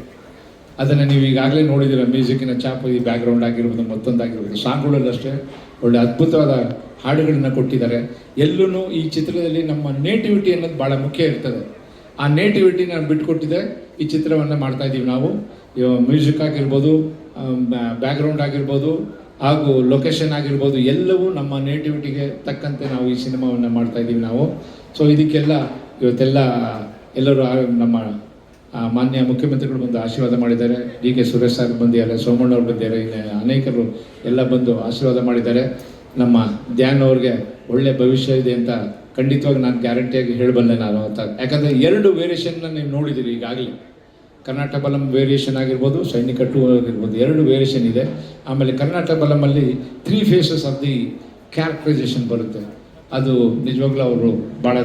ಅದನ್ನು ನೀವು ಈಗಾಗಲೇ ನೋಡಿದ್ದೀರ, ಮ್ಯೂಸಿಕ್ಕಿನ ಚಾಪ್, ಈ ಬ್ಯಾಕ್ಗ್ರೌಂಡ್ ಆಗಿರ್ಬೋದು, ಮತ್ತೊಂದಾಗಿರ್ಬೋದು, ಸಾಂಗ್ಗಳಲ್ಲೂ ಅಷ್ಟೇ ಒಳ್ಳೆ ಅದ್ಭುತವಾದ ಹಾಡುಗಳನ್ನ ಕೊಟ್ಟಿದ್ದಾರೆ. ಎಲ್ಲೂ ಈ ಚಿತ್ರದಲ್ಲಿ ನಮ್ಮ ನೇಟಿವಿಟಿ ಅನ್ನೋದು ಭಾಳ ಮುಖ್ಯ ಇರ್ತದೆ. ಆ ನೇಟಿವಿಟಿನ ಬಿಟ್ಟುಕೊಟ್ಟಿದೆ ಈ ಚಿತ್ರವನ್ನು ಮಾಡ್ತಾಯಿದ್ದೀವಿ ನಾವು. ಮ್ಯೂಸಿಕ್ ಆಗಿರ್ಬೋದು, ಬ್ಯಾಕ್ಗ್ರೌಂಡ್ ಆಗಿರ್ಬೋದು, ಹಾಗೂ ಲೊಕೇಶನ್ ಆಗಿರ್ಬೋದು, ಎಲ್ಲವೂ ನಮ್ಮ ನೇಟಿವಿಟಿಗೆ ತಕ್ಕಂತೆ ನಾವು ಈ ಸಿನಿಮಾವನ್ನು ಮಾಡ್ತಾಯಿದ್ದೀವಿ ನಾವು. ಸೊ ಇದಕ್ಕೆಲ್ಲ ಇವತ್ತೆಲ್ಲ ಎಲ್ಲರೂ ನಮ್ಮ ಮಾನ್ಯ ಮುಖ್ಯಮಂತ್ರಿಗಳು ಬಂದು ಆಶೀರ್ವಾದ ಮಾಡಿದ್ದಾರೆ. DK ಸುರೇಶ್ ಸರ್ ಬಂದಿದ್ದಾರೆ, ಸೋಮಣ್ಣವ್ರು ಬಂದಿದ್ದಾರೆ, ಇನ್ನು ಅನೇಕರು ಎಲ್ಲ ಬಂದು ಆಶೀರ್ವಾದ ಮಾಡಿದ್ದಾರೆ. ನಮ್ಮ ಧ್ಯಾನ್ ಅವ್ರಿಗೆ ಒಳ್ಳೆ ಭವಿಷ್ಯ ಇದೆ ಅಂತ ಖಂಡಿತವಾಗಿ ನಾನು ಗ್ಯಾರಂಟಿಯಾಗಿ ಹೇಳಬಲ್ಲೆ ನಾನು ಅಂತ. ಯಾಕಂದರೆ 2 ವೇರಿಯೇಷನ್ನ ನೀವು ನೋಡಿದ್ದೀರಿ ಈಗಾಗಲೇ. ಕರ್ನಾಟಕ ಬಲಂ ವೇರಿಯೇಷನ್ ಆಗಿರ್ಬೋದು, ಸೈನಿಕ 2 ಆಗಿರ್ಬೋದು, 2 ವೇರಿಯೇಷನ್ ಇದೆ. ಆಮೇಲೆ ಕರ್ನಾಟಕ ಬಲಮಲ್ಲಿ 3 ಫೇಸಸ್ ಆಫ್ ದಿ ಕ್ಯಾರೆಕ್ಟರೈಸೇಷನ್ ಬರುತ್ತೆ. ಅದು ನಿಜವಾಗ್ಲೂ ಅವರು ಭಾಳ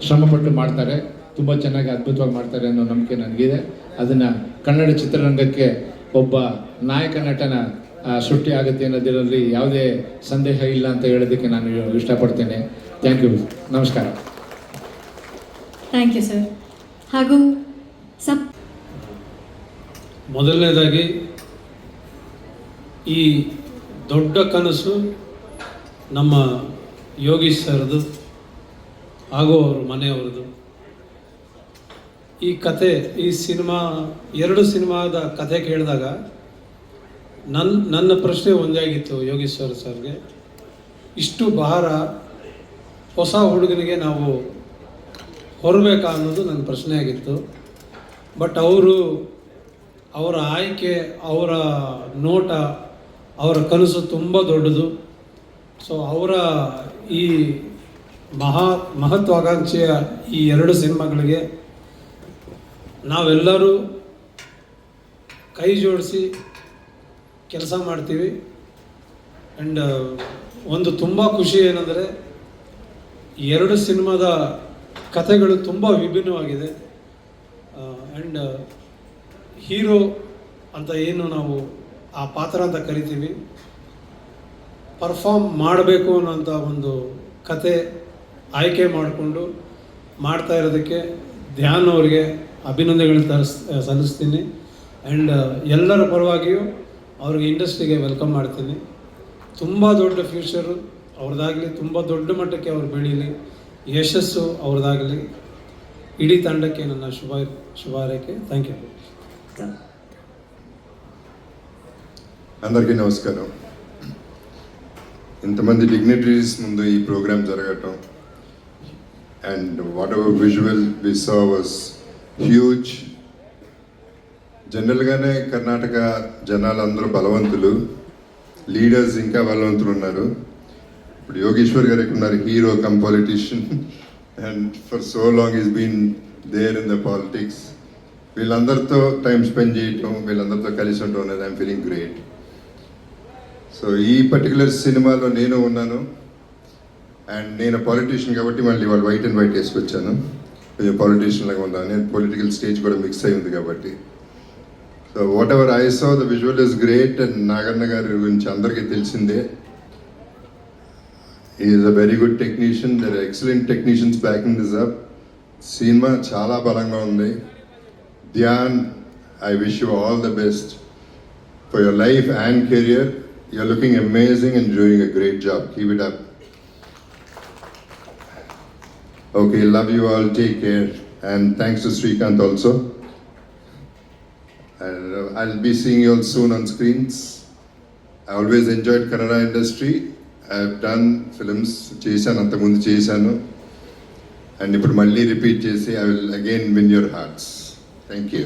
ಶ್ರಮಪಟ್ಟು ಮಾಡ್ತಾರೆ, ತುಂಬ ಚೆನ್ನಾಗಿ ಅದ್ಭುತವಾಗಿ ಮಾಡ್ತಾರೆ ಅನ್ನೋ ನಂಬಿಕೆ ನನಗಿದೆ. ಅದನ್ನು ಕನ್ನಡ ಚಿತ್ರರಂಗಕ್ಕೆ ಒಬ್ಬ ನಾಯಕ ನಟನ ಸೃಷ್ಟಿ ಆಗುತ್ತೆ ಅನ್ನೋದರಲ್ಲಿ ಯಾವುದೇ ಸಂದೇಹ ಇಲ್ಲ ಅಂತ ಹೇಳೋದಕ್ಕೆ ನಾನು ಇಷ್ಟಪಡ್ತೇನೆ. ಥ್ಯಾಂಕ್ ಯು, ನಮಸ್ಕಾರ. Thank you sir. ಹಾಗೂ ಮೊದಲನೇದಾಗಿ ಈ ದೊಡ್ಡ ಕನಸು ನಮ್ಮ ಯೋಗೀಶ್ ಸರ್ದು ಹಾಗೂ ಅವ್ರ ಮನೆಯವ್ರದ್ದು. ಈ ಕತೆ, ಈ ಸಿನಿಮಾ 2 ಸಿನಿಮಾದ ಕತೆ ಕೇಳಿದಾಗ ನನ್ನ ಪ್ರಶ್ನೆ ಒಂದೇ ಆಗಿತ್ತು ಯೋಗೀಶ್ವರ್ ಸರ್ಗೆ. ಇಷ್ಟು ಭಾರ ಹೊಸ ಹುಡುಗನಿಗೆ ನಾವು ಹೊರಬೇಕಾ ಅನ್ನೋದು ನನ್ನ ಪ್ರಶ್ನೆ ಆಗಿತ್ತು. ಬಟ್ ಅವರ ಆಯ್ಕೆ, ಅವರ ನೋಟ, ಅವರ ಕನಸು ತುಂಬ ದೊಡ್ಡದು. ಸೊ ಅವರ ಈ ಮಹತ್ವಾಕಾಂಕ್ಷೆಯ ಈ 2 ಸಿನಿಮಾಗಳಿಗೆ ನಾವೆಲ್ಲರೂ ಕೈ ಜೋಡಿಸಿ ಕೆಲಸ ಮಾಡ್ತೀವಿ. ಆ್ಯಂಡ್ ಒಂದು ತುಂಬ ಖುಷಿ ಏನಂದರೆ 2 ಸಿನಿಮಾದ ಕಥೆಗಳು ತುಂಬ ವಿಭಿನ್ನವಾಗಿದೆ. ಆ್ಯಂಡ್ ಹೀರೋ ಅಂತ ಏನು ನಾವು ಆ ಪಾತ್ರ ಅಂತ ಕರಿತೀವಿ, ಪರ್ಫಾರ್ಮ್ ಮಾಡಬೇಕು ಅನ್ನೋಂಥ ಒಂದು ಕತೆ ಆಯ್ಕೆ ಮಾಡಿಕೊಂಡು ಮಾಡ್ತಾ ಇರೋದಕ್ಕೆ ಧ್ಯಾನ್ ಅವ್ರಿಗೆ ಅಭಿನಂದನೆಗಳನ್ನ ಸಲ್ಲಿಸ್ತೀನಿ. ಆ್ಯಂಡ್ ಎಲ್ಲರ ಪರವಾಗಿಯೂ ಅವ್ರಿಗೆ ಇಂಡಸ್ಟ್ರಿಗೆ ವೆಲ್ಕಮ್ ಮಾಡ್ತೀನಿ. ತುಂಬ ದೊಡ್ಡ ಫ್ಯೂಚರು ಅವ್ರದ್ದಾಗಲಿ, ತುಂಬ ದೊಡ್ಡ ಮಟ್ಟಕ್ಕೆ ಅವ್ರು ಬೆಳೀಲಿ, ಯಶಸ್ಸು ಅವ್ರದ್ದಾಗಲಿ. ಇಡೀ ತಂಡಕ್ಕೆ ನನ್ನ ಶುಭ ಹಾರೈಕೆ. Thank you. అందరికీ నమస్కారం. ఇంతమంది డిగ్నిటరీస్ ముందు ఈ ప్రోగ్రామ్ జరగటం, and whatever visual we saw was huge. జనరల్గానే కర్ణాటక జనాలు అందరూ బలవంతులు, లీడర్స్ ఇంకా బలవంతులు ఉన్నారు. ఇప్పుడు యోగేశ్వర్ గారు ఉన్నారు, hero cum politician, and for so long is been there in the politics. వీళ్ళందరితో టైం స్పెండ్ చేయటం, వీళ్ళందరితో కలిసి ఉండటం అనేది ఐఎమ్ ఫీలింగ్ గ్రేట్. సో ఈ పర్టికులర్ సినిమాలో నేను ఉన్నాను, అండ్ నేను పాలిటీషియన్ కాబట్టి మళ్ళీ వాళ్ళు వైట్ అండ్ వైట్ వేసుకొచ్చాను. కొంచెం పాలిటీషియన్ లాగా ఉన్నాను, నేను పొలిటికల్ స్టేజ్ కూడా మిక్స్ అయి ఉంది కాబట్టి. So whatever I saw the visual is great. And Naganna గారి గురించి అందరికీ తెలిసిందే, is a very good technician. There are excellent technicians backing this up. Cinema చాలా బలంగా ఉంది. Dhyan, I wish you all the best for your life and career. You're looking amazing and doing a great job. Keep it up. Okay, love you all. Take care. And thanks to Srikanth also. And I'll be seeing you all soon on screens. I always enjoyed Kannada industry. I've done films. Chesanu, antamundu chesanu. And ippudu malli repeat chesi, I will again win your hearts. Thank you.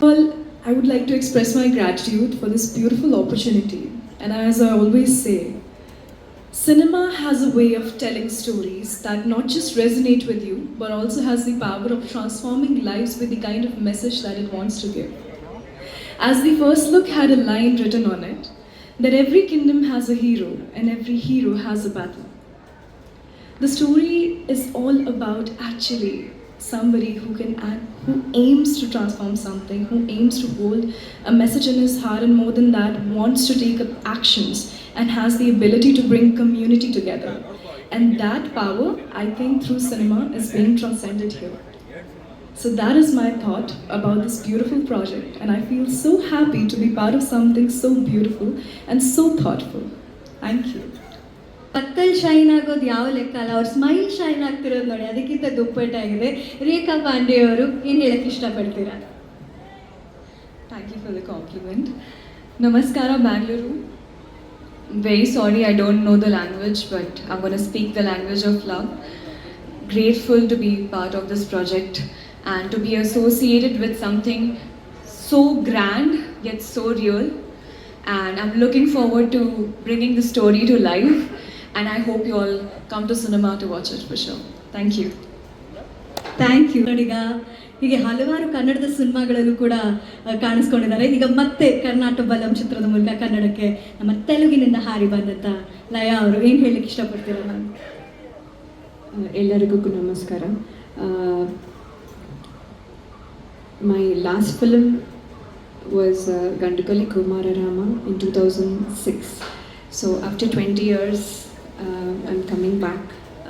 Well, I would like to express my gratitude for this beautiful opportunity. And as I always say, cinema has a way of telling stories that not just resonate with you, but also has the power of transforming lives with the kind of message that it wants to give. As the first look had a line written on it, that every kingdom has a hero and every hero has a battle. The story is all about actually somebody who aims to transform something, who aims to hold a message in his heart, and more than that, wants to take up actions and has the ability to bring community together. And that power, I think, through cinema is being transcended here. So that is my thought about this beautiful project, and I feel so happy to be part of something so beautiful and so thoughtful. Thank you. ಕತ್ತಲ್ ಶೈನ್ ಆಗೋದು ಯಾವ ಲೆಕ್ಕ ಅಲ್ಲ, ಅವ್ರ ಸ್ಮೈಲ್ ಶೈನ್ ಆಗ್ತಿರೋದು ನೋಡಿ, ಅದಕ್ಕಿಂತ ದುಪ್ಪಟ್ಟಾಗಿದೆ. ರೇಖಾ ಪಾಂಡೆ ಅವರು ಏನು ಹೇಳಕ್ಕೆ ಇಷ್ಟಪಡ್ತೀರಾ? Thank you for the compliment. Namaskara, Bangalore. I'm very sorry I don't know the language, but I'm going to speak the language of love. Grateful to be part of this project and to be associated with something so grand yet so real. And I'm looking forward to bringing the story to life. And I hope you all come to cinema to watch it for sure. Thank you. Thank you. ಈಗ ಹೀಗೆ ಹಲವಾರು ಕನ್ನಡದ ಸಿನಿಮಾಗಳಲ್ಲೂ ಕೂಡ ಕಾಣಿಸ್ಕೊಂಡಿದ್ದಾರೆ. ಈಗ ಮತ್ತೆ ಕರ್ನಾಟಕ ಬಲಂ ಚಿತ್ರದ ಮೂಲಕ ಕನ್ನಡಕ್ಕೆ ನಮ್ಮ ತೆಲುಗಿನಿಂದ ಹಾರಿ ಬಂದಂಥ ಲಯಾ ಅವರು ಏನು ಹೇಳಲಿಕ್ಕೆ ಇಷ್ಟಪಡ್ತೀರಾ ನಾನು? ಎಲ್ಲರಿಗೂ ನಮಸ್ಕಾರ. My last film was Gandukali Kumararama in 2006. So after 20 years, I'm coming back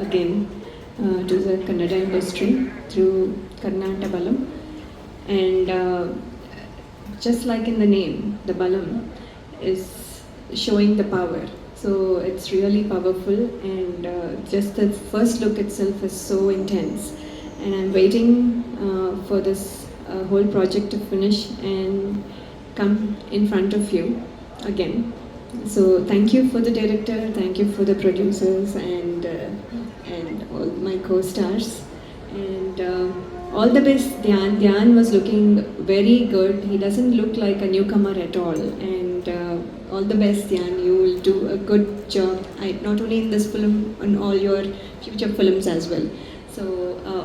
again to the Kannada industry through Karnataka Balam. And just like in the name, the Balam is showing the power. So it's really powerful, and just the first look itself is so intense. And I'm waiting for this whole project to finish and come in front of you again. So thank you for the director, thank you for the producers, and all my co-stars, and all the best. Dhyan was looking very good. He doesn't look like a newcomer at all, and all the best, Dhyan. You will do a good job, not only in this film, on all your future films as well. So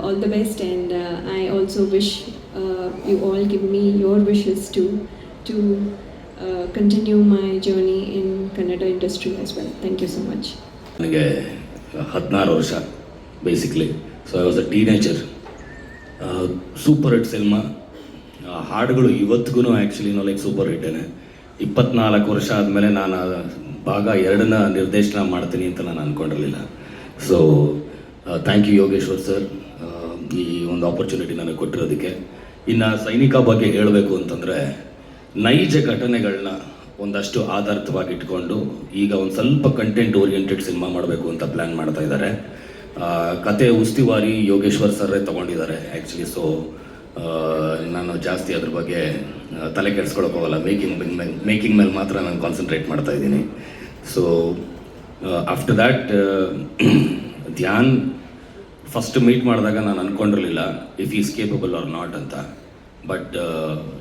all the best, and I also wish you all give me your wishes to continue my journey in Kannada industry as well. Thank you so much. ನನಗೆ 16 ವರ್ಷ basically. So I was a teenager. Super hit cinema. ಹಾಡುಗಳು ಇವತ್ತಿಗೂ ಆ್ಯಕ್ಚುಲಿ ಲೈಕ್ ಸೂಪರ್ ಹಿಟ್ಟೇನೆ. 24 ವರ್ಷ ಆದಮೇಲೆ ನಾನು ಭಾಗ 2ನ ನಿರ್ದೇಶನ ಮಾಡ್ತೀನಿ ಅಂತ ನಾನು ಅಂದ್ಕೊಂಡಿರಲಿಲ್ಲ. So thank you Yogeshwar sir, ಈ ಒಂದು ಆಪರ್ಚುನಿಟಿ ನನಗೆ ಕೊಟ್ಟಿರೋದಕ್ಕೆ. ಇನ್ನು ಸೈನಿಕ ಬಗ್ಗೆ ಹೇಳಬೇಕು ಅಂತಂದರೆ, ನೈಜ ಘಟನೆಗಳನ್ನ ಒಂದಷ್ಟು ಆಧಾರಿತವಾಗಿ ಇಟ್ಕೊಂಡು ಈಗ ಒಂದು ಸ್ವಲ್ಪ ಕಂಟೆಂಟ್ ಓರಿಯೆಂಟೆಡ್ ಸಿನಿಮಾ ಮಾಡಬೇಕು ಅಂತ ಪ್ಲ್ಯಾನ್ ಮಾಡ್ತಾ ಇದ್ದಾರೆ. ಕತೆ ಉಸ್ತುವಾರಿ ಯೋಗೇಶ್ವರ್ ಸರ್ರೇ ತೊಗೊಂಡಿದ್ದಾರೆ ಆ್ಯಕ್ಚುಲಿ. ಸೊ ನಾನು ಜಾಸ್ತಿ ಅದ್ರ ಬಗ್ಗೆ ತಲೆ ಕೆಡಿಸ್ಕೊಳಕ್ಕೆ ಹೋಗಲ್ಲ. ಮೇಕಿಂಗ್ ಮೇಲೆ ಮಾತ್ರ ನಾನು ಕಾನ್ಸಂಟ್ರೇಟ್ ಮಾಡ್ತಾ ಇದ್ದೀನಿ. So after that Dhyan first meet ಮಾಡಿದಾಗ ನಾನು ಅಂದ್ಕೊಂಡಿರಲಿಲ್ಲ if is capable or not ಅಂತ. ಬಟ್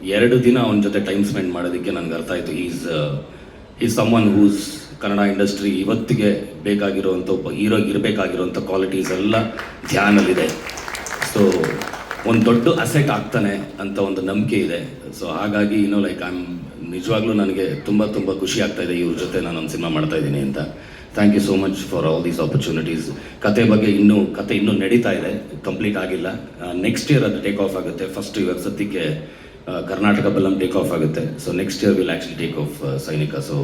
2 ದಿನ ಅವನ ಜೊತೆ ಟೈಮ್ ಸ್ಪೆಂಡ್ ಮಾಡೋದಕ್ಕೆ ನನಗೆ ಅರ್ಥ ಆಯಿತು is someone who's Kannada industry ಇವತ್ತಿಗೆ ಬೇಕಾಗಿರೋವಂಥ ಒಬ್ಬ ಹೀರೋಗೆ ಇರಬೇಕಾಗಿರೋವಂಥ ಕ್ವಾಲಿಟೀಸ್ ಎಲ್ಲ ಧ್ಯಾನಲ್ಲಿದೆ. ಸೊ ಒಂದು ದೊಡ್ಡ ಅಸೆಟ್ ಆಗ್ತಾನೆ ಅಂತ ಒಂದು ನಂಬಿಕೆ ಇದೆ. ಸೊ ಹಾಗಾಗಿ ಲೈಕ್ ನಿಜವಾಗ್ಲೂ ನನಗೆ ತುಂಬ ತುಂಬ ಖುಷಿ ಆಗ್ತಾ ಇದೆ ಇವ್ರ ಜೊತೆ ನಾನೊಂದು ಸಿನಿಮಾ ಮಾಡ್ತಾ ಇದ್ದೀನಿ ಅಂತ. Thank you so much for all these opportunities. ಕತೆ ಬಗ್ಗೆ ಕತೆ ಇನ್ನೂ ನಡೀತಾ ಇದೆ, ಕಂಪ್ಲೀಟ್ ಆಗಿಲ್ಲ. ನೆಕ್ಸ್ಟ್ ಇಯರ್ ಅದು ಟೇಕ್ ಆಫ್ ಆಗುತ್ತೆ. ಫಸ್ಟ್ ಇವಾಗ ಸದ್ಯಕ್ಕೆ ಕರ್ನಾಟಕ ಬಲಂ ಟೇಕ್ ಆಫ್ ಆಗುತ್ತೆ. So next year will actually take off Sainika. So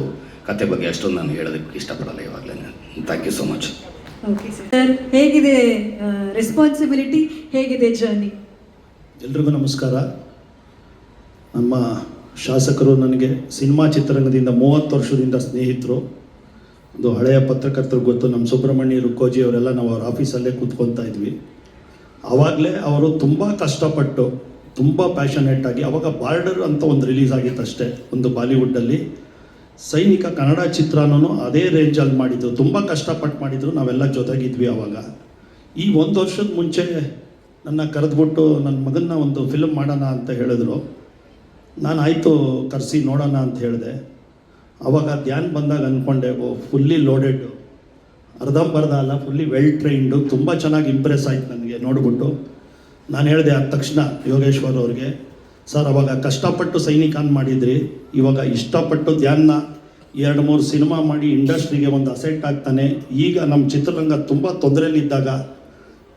ಕತೆ ಬಗ್ಗೆ ಅಷ್ಟೊಂದು ನಾನು ಹೇಳೋದಕ್ಕೆ ಇಷ್ಟಪಡಲ್ಲ ಇವಾಗಲೇ. Thank you so much. Okay sir, ಹೇಗಿದೆ ರೆಸ್ಪಾನ್ಸಿಬಿಲಿಟಿ, ಹೇಗಿದೆ ಜರ್ನಿ? ಎಲ್ರಿಗೂ ನಮಸ್ಕಾರ. ನಮ್ಮ ಶಾಸಕರು ನನಗೆ ಸಿನಿಮಾ ಚಿತ್ರರಂಗದಿಂದ 30 ವರ್ಷದಿಂದ ಸ್ನೇಹಿತರು. ಒಂದು ಹಳೆಯ ಪತ್ರಕರ್ತರು ಗೊತ್ತು, ನಮ್ಮ ಸುಬ್ರಹ್ಮಣ್ಯ ರುಕ್ಕೋಜಿ ಅವರೆಲ್ಲ ನಾವು ಅವ್ರ ಆಫೀಸಲ್ಲೇ ಕೂತ್ಕೊತಾ ಇದ್ವಿ. ಆವಾಗಲೇ ಅವರು ತುಂಬ ಕಷ್ಟಪಟ್ಟು ತುಂಬ ಪ್ಯಾಷನೇಟ್ ಆಗಿ, ಅವಾಗ ಬಾರ್ಡರ್ ಅಂತ ಒಂದು ರಿಲೀಸ್ ಆಗಿತ್ತು ಅಷ್ಟೇ ಒಂದು ಬಾಲಿವುಡ್ಡಲ್ಲಿ. ಸೈನಿಕ ಕನ್ನಡ ಚಿತ್ರನೂ ಅದೇ ರೇಂಜಲ್ಲಿ ಮಾಡಿದ್ರು, ತುಂಬ ಕಷ್ಟಪಟ್ಟು ಮಾಡಿದರು. ನಾವೆಲ್ಲ ಜೊತೆಗಿದ್ವಿ ಆವಾಗ. ಈ 1 ವರ್ಷದ ಮುಂಚೆ ನನ್ನ ಕರೆದ್ಬಿಟ್ಟು ನನ್ನ ಮಗನ್ನ ಒಂದು ಫಿಲ್ಮ್ ಮಾಡೋಣ ಅಂತ ಹೇಳಿದ್ರು. ನಾನು ಆಯಿತು ಕರೆಸಿ ನೋಡೋಣ ಅಂತ ಹೇಳಿದೆ. ಆವಾಗ ಧ್ಯಾನ್ ಬಂದಾಗ ಅಂದ್ಕೊಂಡೆ, ಫುಲ್ಲಿ ಲೋಡೆಡ್, ಅರ್ಧಂಬರ್ಧ ಅಲ್ಲ, ಫುಲ್ಲಿ ವೆಲ್ ಟ್ರೈನ್ಡು, ತುಂಬ ಚೆನ್ನಾಗಿ ಇಂಪ್ರೆಸ್ ಆಯ್ತು ನನಗೆ ನೋಡಿಬಿಟ್ಟು. ನಾನು ಹೇಳಿದೆ ಆದ ತಕ್ಷಣ ಯೋಗೇಶ್ವರ್ ಅವ್ರಿಗೆ, ಸರ್ ಅವಾಗ ಕಷ್ಟಪಟ್ಟು ಸೈನಿಕಾನ್ ಮಾಡಿದ್ರಿ, ಇವಾಗ ಇಷ್ಟಪಟ್ಟು ಧ್ಯಾನ್ನ 2-3 ಸಿನಿಮಾ ಮಾಡಿ ಇಂಡಸ್ಟ್ರಿಗೆ ಒಂದು ಅಸೆಟ್ ಆಗ್ತಾನೆ. ಈಗ ನಮ್ಮ ಚಿತ್ರರಂಗ ತುಂಬ ತೊಂದರೆಯಲ್ಲಿದ್ದಾಗ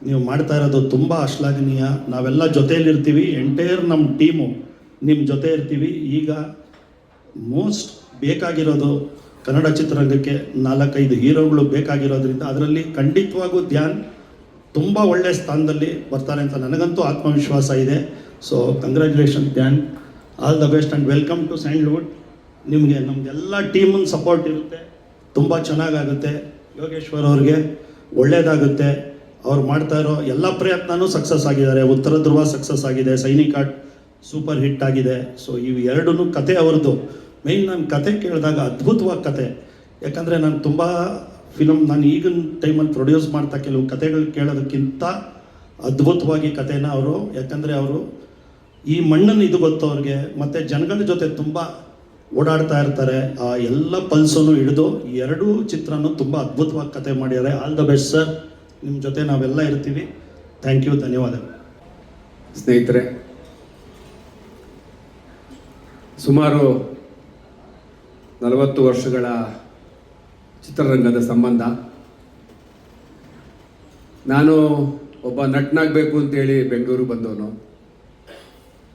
ನೀವು ಮಾಡ್ತಾ ಇರೋದು ತುಂಬ ಶ್ಲಾಘನೀಯ. ನಾವೆಲ್ಲ ಜೊತೆಯಲ್ಲಿರ್ತೀವಿ, ಎಂಟೈರ್ ನಮ್ಮ ಟೀಮು ನಿಮ್ಮ ಜೊತೆ ಇರ್ತೀವಿ. ಈಗ ಮೋಸ್ಟ್ ಬೇಕಾಗಿರೋದು ಕನ್ನಡ ಚಿತ್ರರಂಗಕ್ಕೆ 4-5 ಹೀರೋಗಳು ಬೇಕಾಗಿರೋದ್ರಿಂದ ಅದರಲ್ಲಿ ಖಂಡಿತವಾಗೂ ಧ್ಯಾನ್ ತುಂಬ ಒಳ್ಳೆಯ ಸ್ಥಾನದಲ್ಲಿ ಬರ್ತಾರೆ ಅಂತ ನನಗಂತೂ ಆತ್ಮವಿಶ್ವಾಸ ಇದೆ. So congratulation Dhyan, all the best and welcome to Sandalwood. ನಿಮಗೆ ನಮ್ಮದೆಲ್ಲ ಟೀಮನ್ನ ಸಪೋರ್ಟ್ ಇರುತ್ತೆ, ತುಂಬ ಚೆನ್ನಾಗಾಗುತ್ತೆ. ಯೋಗೇಶ್ವರ್ ಅವ್ರಿಗೆ ಒಳ್ಳೆಯದಾಗುತ್ತೆ. ಅವ್ರು ಮಾಡ್ತಾ ಇರೋ ಎಲ್ಲ ಪ್ರಯತ್ನವೂ ಸಕ್ಸಸ್ ಆಗಿದ್ದಾರೆ. ಉತ್ತರ ಧ್ರುವ ಸಕ್ಸಸ್ ಆಗಿದೆ, ಸೈನಿಕ ಸೂಪರ್ ಹಿಟ್ ಆಗಿದೆ. ಸೊ ಇವು ಎರಡೂ ಕತೆ ಅವ್ರದ್ದು. ಮೇಯ್ನ್ ನಾನು ಕತೆ ಕೇಳಿದಾಗ ಅದ್ಭುತವಾಗಿ ಕತೆ, ಯಾಕಂದರೆ ನಾನು ತುಂಬ ನಾನು ಈಗಿನ ಟೈಮಲ್ಲಿ ಪ್ರೊಡ್ಯೂಸ್ ಮಾಡ್ತಾ ಕೆಲವು ಕತೆಗಳು ಕೇಳೋದಕ್ಕಿಂತ ಅದ್ಭುತವಾಗಿ ಕತೆನ ಅವರು, ಯಾಕಂದರೆ ಅವರು ಈ ಮಣ್ಣನ್ನು ಇದು ಗೊತ್ತು ಅವ್ರಿಗೆ, ಮತ್ತು ಜನಗಳ ಜೊತೆ ತುಂಬ ಓಡಾಡ್ತಾ ಇರ್ತಾರೆ. ಆ ಎಲ್ಲ ಪಲ್ಸನ್ನು ಹಿಡಿದು ಈ ಎರಡೂ ಚಿತ್ರನೂ ತುಂಬ ಅದ್ಭುತವಾಗಿ ಕತೆ ಮಾಡಿದ್ದಾರೆ. ಆಲ್ ದ ಬೆಸ್ಟ್ ಸರ್, ನಿಮ್ಮ ಜೊತೆ ನಾವೆಲ್ಲ ಇರ್ತೀವಿ. ಥ್ಯಾಂಕ್ ಯು, ಧನ್ಯವಾದಗಳು. ಸ್ನೇಹಿತರೆ, ಸುಮಾರು 40 ವರ್ಷಗಳ ಚಿತ್ರರಂಗದ ಸಂಬಂಧ. ನಾನು ಒಬ್ಬ ನಟನಾಗಬೇಕು ಅಂತೇಳಿ ಬೆಂಗಳೂರು ಬಂದವನು.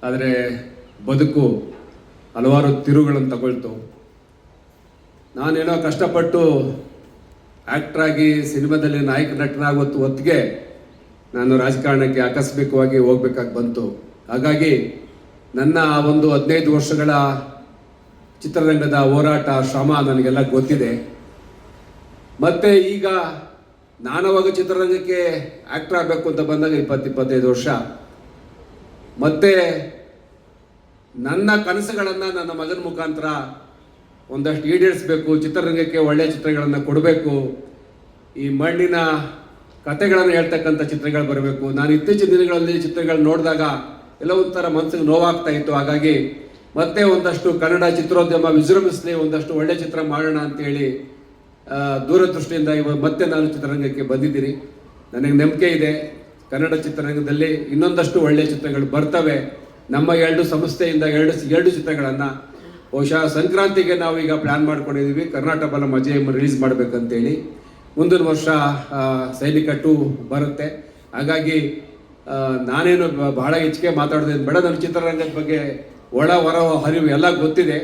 ಆದರೆ ಬದುಕು ಹಲವಾರು ತಿರುಗಳನ್ನು ತಗೊಳ್ತು. ನಾನೇನೋ ಕಷ್ಟಪಟ್ಟು ಆ್ಯಕ್ಟ್ರಾಗಿ ಸಿನಿಮಾದಲ್ಲಿ ನಾಯಕ ನಟನಾಗುವ ಹೊತ್ತಿಗೆ ನಾನು ರಾಜಕಾರಣಕ್ಕೆ ಆಕಸ್ಮಿಕವಾಗಿ ಹೋಗ್ಬೇಕಾಗಿ ಬಂತು. ಹಾಗಾಗಿ ನನ್ನ ಒಂದು 15 ವರ್ಷಗಳ ಚಿತ್ರರಂಗದ ಹೋರಾಟ, ಶ್ರಮ ನನಗೆಲ್ಲ ಗೊತ್ತಿದೆ. ಮತ್ತು ಈಗ ನಾನವಾಗ ಚಿತ್ರರಂಗಕ್ಕೆ ಆ್ಯಕ್ಟರ್ ಆಗಬೇಕು ಅಂತ ಬಂದಾಗ 20-25 ವರ್ಷ. ಮತ್ತು ನನ್ನ ಕನಸುಗಳನ್ನು ನನ್ನ ಮಗನ ಮುಖಾಂತರ ಒಂದಷ್ಟು ಈಡೇರಿಸಬೇಕು, ಚಿತ್ರರಂಗಕ್ಕೆ ಒಳ್ಳೆಯ ಚಿತ್ರಗಳನ್ನು ಕೊಡಬೇಕು, ಈ ಮಣ್ಣಿನ ಕತೆಗಳನ್ನು ಹೇಳ್ತಕ್ಕಂಥ ಚಿತ್ರಗಳು ಬರಬೇಕು. ನಾನು ಇತ್ತೀಚಿನ ದಿನಗಳಲ್ಲಿ ಚಿತ್ರಗಳು ನೋಡಿದಾಗ ಎಲ್ಲ ಒಂಥರ ಮನಸ್ಸಿಗೆ ನೋವಾಗ್ತಾ ಇತ್ತು. ಹಾಗಾಗಿ ಮತ್ತೆ ಒಂದಷ್ಟು ಕನ್ನಡ ಚಿತ್ರೋದ್ಯಮ ವಿಜೃಂಭಿಸಲಿ, ಒಂದಷ್ಟು ಒಳ್ಳೆ ಚಿತ್ರ ಮಾಡೋಣ ಅಂತೇಳಿ ದೂರದೃಷ್ಟಿಯಿಂದ ಮತ್ತೆ ನಾನು ಚಿತ್ರರಂಗಕ್ಕೆ ಬಂದಿದ್ದೀನಿ. ನನಗೆ ನಂಬಿಕೆ ಇದೆ ಕನ್ನಡ ಚಿತ್ರರಂಗದಲ್ಲಿ ಇನ್ನೊಂದಷ್ಟು ಒಳ್ಳೆಯ ಚಿತ್ರಗಳು ಬರ್ತವೆ. ನಮ್ಮ 2 ಸಂಸ್ಥೆಯಿಂದ 2 ಚಿತ್ರಗಳನ್ನು ಬಹುಶಃ ಸಂಕ್ರಾಂತಿಗೆ ನಾವು ಈಗ ಪ್ಲ್ಯಾನ್ ಮಾಡ್ಕೊಂಡಿದ್ದೀವಿ. ಕರ್ನಾಟಕ ಬಲ ಮಜೆಯನ್ನು ರಿಲೀಸ್ ಮಾಡಬೇಕಂತೇಳಿ. ಮುಂದಿನ ವರ್ಷ ಸೈನಿಕ 2 ಬರುತ್ತೆ. ಹಾಗಾಗಿ ನಾನೇನು ಬಹಳ ಹೆಚ್ಚಿಗೆ ಮಾತಾಡೋದೇನು ಬೇಡ. ನನ್ನ ಚಿತ್ರರಂಗದ ಬಗ್ಗೆ ಒಳ ಹೊರ ಹರಿವು ಎಲ್ಲ ಗೊತ್ತಿದೆ.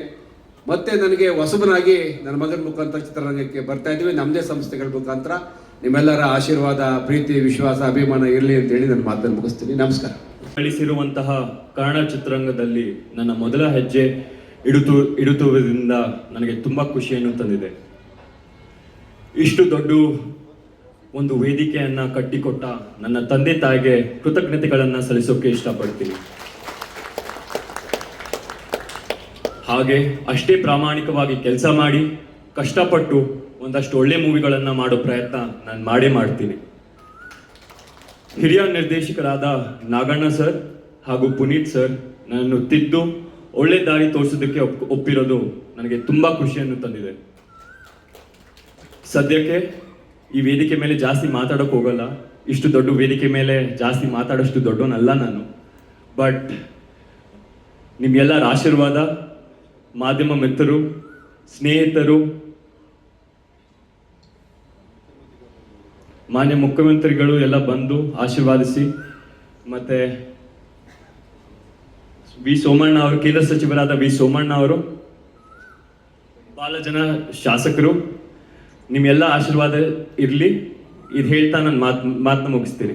ಮತ್ತು ನನಗೆ ಹೊಸಬನಾಗಿ ನನ್ನ ಮಗನ ಮುಖಾಂತರ ಚಿತ್ರರಂಗಕ್ಕೆ ಬರ್ತಾ ಇದ್ದೀವಿ. ನಮ್ಮದೇ ಸಂಸ್ಥೆಗಳ ಮುಖಾಂತರ ನಿಮ್ಮೆಲ್ಲರ ಆಶೀರ್ವಾದ, ಪ್ರೀತಿ, ವಿಶ್ವಾಸ, ಅಭಿಮಾನ ಇರಲಿ ಅಂತೇಳಿ ನನ್ನ ಮಾತನ್ನು ಮುಗಿಸ್ತೀನಿ. ನಮಸ್ಕಾರ. ಗಳಿಸಿರುವಂತಹ ಕನ್ನಡ ಚಿತ್ರರಂಗದಲ್ಲಿ ನನ್ನ ಮೊದಲ ಹೆಜ್ಜೆ ಇಡುತ್ತಿರುವುದರಿಂದ ನನಗೆ ತುಂಬ ಖುಷಿಯನ್ನು ತಂದಿದೆ. ಇಷ್ಟು ದೊಡ್ಡ ಒಂದು ವೇದಿಕೆಯನ್ನು ಕಟ್ಟಿಕೊಟ್ಟ ನನ್ನ ತಂದೆ ತಾಯಿಗೆ ಕೃತಜ್ಞತೆಗಳನ್ನು ಸಲ್ಲಿಸೋಕೆ ಇಷ್ಟಪಡ್ತೀನಿ. ಹಾಗೆ ಅಷ್ಟೇ ಪ್ರಾಮಾಣಿಕವಾಗಿ ಕೆಲಸ ಮಾಡಿ ಕಷ್ಟಪಟ್ಟು ಒಂದಷ್ಟು ಒಳ್ಳೆ ಮೂವಿಗಳನ್ನು ಮಾಡೋ ಪ್ರಯತ್ನ ನಾನು ಮಾಡ್ತೀನಿ. ಹಿರಿಯ ನಿರ್ದೇಶಕರಾದ ನಾಗಣ್ಣ ಸರ್ ಹಾಗೂ ಪುನೀತ್ ಸರ್ ನನ್ನನ್ನು ತಿದ್ದು ಒಳ್ಳೆ ದಾರಿ ತೋರಿಸೋದಕ್ಕೆ ಒಪ್ಪಿರೋದು ನನಗೆ ತುಂಬ ಖುಷಿಯನ್ನು ತಂದಿದೆ. ಸದ್ಯಕ್ಕೆ ಈ ವೇದಿಕೆ ಮೇಲೆ ಜಾಸ್ತಿ ಮಾತಾಡೋಕೆ ಹೋಗಲ್ಲ. ಇಷ್ಟು ದೊಡ್ಡ ವೇದಿಕೆ ಮೇಲೆ ಜಾಸ್ತಿ ಮಾತಾಡೋಷ್ಟು ದೊಡ್ಡವನಲ್ಲ ನಾನು. ಬಟ್ ನಿಮ್ಮೆಲ್ಲರ ಆಶೀರ್ವಾದ, ಮಾಧ್ಯಮ ಮಿತ್ರರು, ಸ್ನೇಹಿತರು, ಮಾನ್ಯ ಮುಖ್ಯಮಂತ್ರಿಗಳು ಎಲ್ಲ ಬಂದು ಆಶೀರ್ವಾದಿಸಿ, ಮತ್ತು ವಿ ಸೋಮಣ್ಣ ಅವರು, ಕೇಂದ್ರ ಸಚಿವರಾದ ವಿ ಸೋಮಣ್ಣ ಅವರು, ಬಹಳ ಜನ ಶಾಸಕರು, ನಿಮ್ಮೆಲ್ಲ ಆಶೀರ್ವಾದ ಇರಲಿ. ಇದು ಹೇಳ್ತಾ ನಾನು ಮಾತನ್ನ ಮುಗಿಸ್ತೀನಿ.